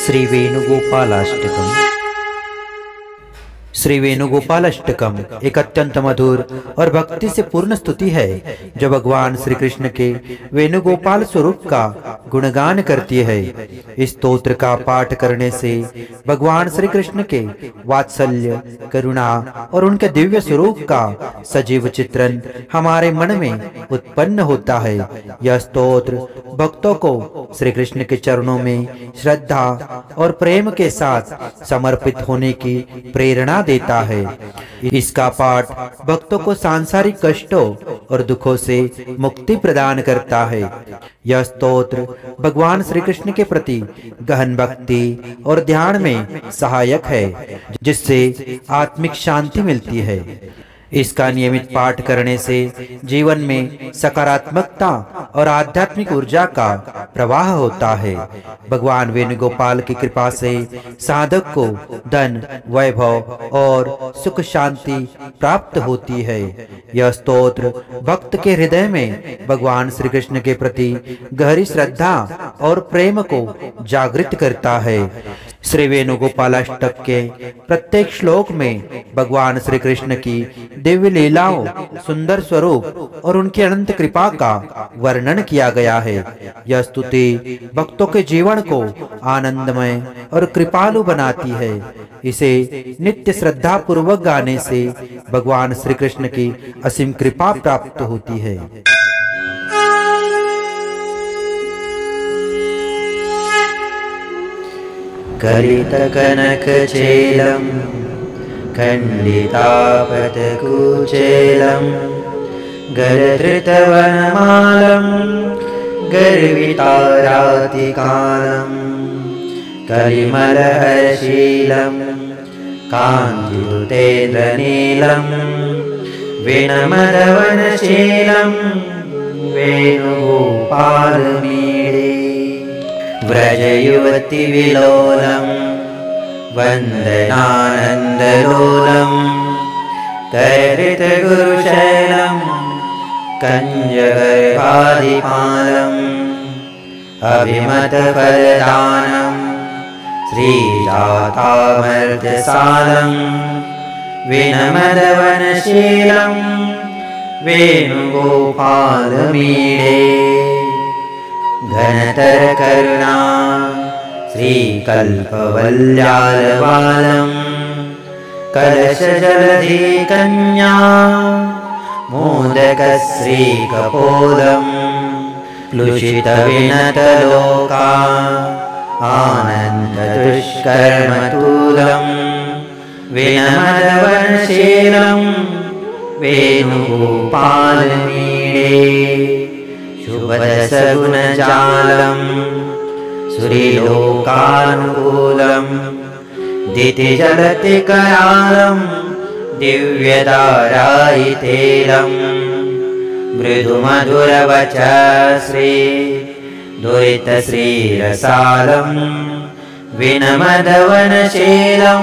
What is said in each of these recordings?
श्री वेणुगोपालाष्टकम। श्री वेणुगोपालाष्टकम एक अत्यंत मधुर और भक्ति से पूर्ण स्तुति है जो भगवान श्री कृष्ण के वेणुगोपाल स्वरूप का गुणगान करती है। इस स्तोत्र का पाठ करने से भगवान श्री कृष्ण के वात्सल्य, करुणा और उनके दिव्य स्वरूप का सजीव चित्रण हमारे मन में उत्पन्न होता है। यह स्तोत्र भक्तों को श्री कृष्ण के चरणों में श्रद्धा और प्रेम के साथ समर्पित होने की प्रेरणा देता है। इसका पाठ भक्तों को सांसारिक कष्टों और दुखों से मुक्ति प्रदान करता है। यह स्तोत्र भगवान श्री कृष्ण के प्रति गहन भक्ति और ध्यान में सहायक है, जिससे आत्मिक शांति मिलती है। इसका नियमित पाठ करने से जीवन में सकारात्मकता और आध्यात्मिक ऊर्जा का प्रवाह होता है। भगवान वेणुगोपाल की कृपा से साधक को धन, वैभव और सुख शांति प्राप्त होती है। यह स्तोत्र भक्त के हृदय में भगवान श्री कृष्ण के प्रति गहरी श्रद्धा और प्रेम को जागृत करता है। श्री वेणुगोपालाष्टक के प्रत्येक श्लोक में भगवान श्री कृष्ण की दिव्य लीलाओं, सुंदर स्वरूप और उनकी अनंत कृपा का वर्णन किया गया है। यह स्तुति भक्तों के जीवन को आनंदमय और कृपालु बनाती है। इसे नित्य श्रद्धा पूर्वक गाने से भगवान श्री कृष्ण की असीम कृपा प्राप्त होती है। कलितकनकचेलं खण्डितापतकुचेलं गरधृतवनमालं गर्वितारातिकालं कलिमलहर्षीलं कान्तियुतेन्द्रनीलं विनमदवनशीलं वेणुगोपालमीडे व्रजयुवतिविलोलं वन्दनानन्दलोलं कैरितगुरुशैलं कञ्जगर्भादिपालम् अभिमतफलदानं श्रीजातामर्त्यसालं विनमदवनशीलं वेणुगोपालमीडे घनतरकरुणा श्रीकल्पवल्यालवालं कलशजलधिकन्या मोदकश्रीकपोलं क्लुषितविनतलोका आनन्ददुष्कर्मतूलं विनमदवनशीलं वेणुगोपालमीडे शुभदशगुणजालं सुरीलोकानुकूलं दितिजलतिकरालं दिव्यदारायितेलं मृदुमधुरवचश्री दुरितश्रीरसालं विनमदवनशीलं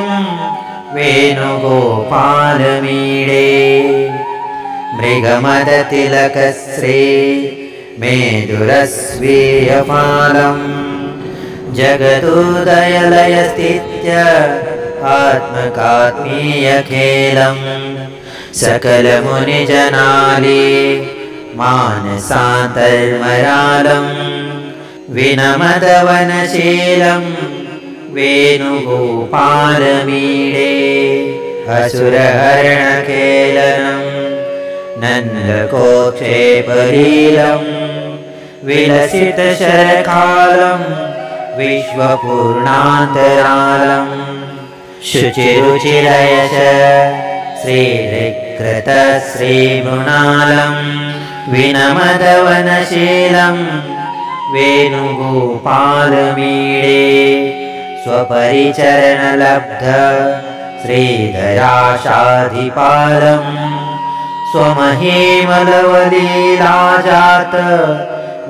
वेणुगोपालमीडे मृगमदतिलकश्री मेधुरस्वीयपालं जगदुदयलयस्थित्य आत्मकात्मीयखेलं सकलमुनिजनाली मानसान्तर्मरालं विनमदवनशीलं वेणुगोपालमीडे असुरहरणखेलनं नन्दकोक्षेपरीलं विलसितशरकालं विश्वपूर्णान्तरालं शुचिरुचिरयश श्रीविकृतश्रीमृणालं विनमदवनशीलं वेणुगोपालमीडे स्वपरिचरणलब्ध श्रीधराशाधिपालं स्वमहीमलवलीलाजात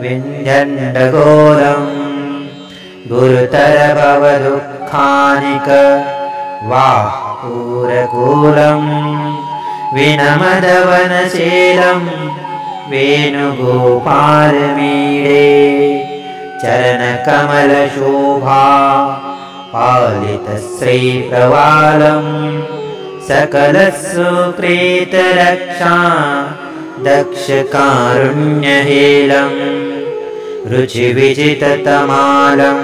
विन्ध्यण्डघोरं गुरुतरभवदुःखानिक वापूरकूलं विनमदवनशीलं वेणुगोपालमीडे चरणकमलशोभा पालितश्रीप्रवालं सकलसुकृतरक्षा दक्षकारुण्यहेलं रुचिविजिततमालं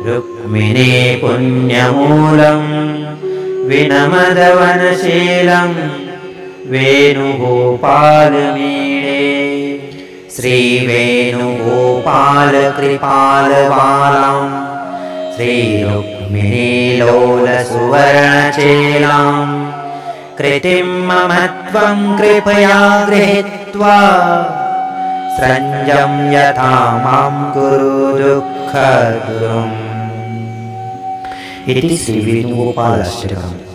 रुक्मिणी पुण्यमूलं विनमदवनशीलं वेणुगोपालमीडे श्रीवेणुगोपालकृपालबालां श्रीरुक्मिणीलोलसुवर्णचेलां कृतिं मम त्वं कृपया गृहीत्वा सञ्जं यथा मां कुरु दुःखदुरम्। इति श्रीवेणुगोपालाष्टकम्।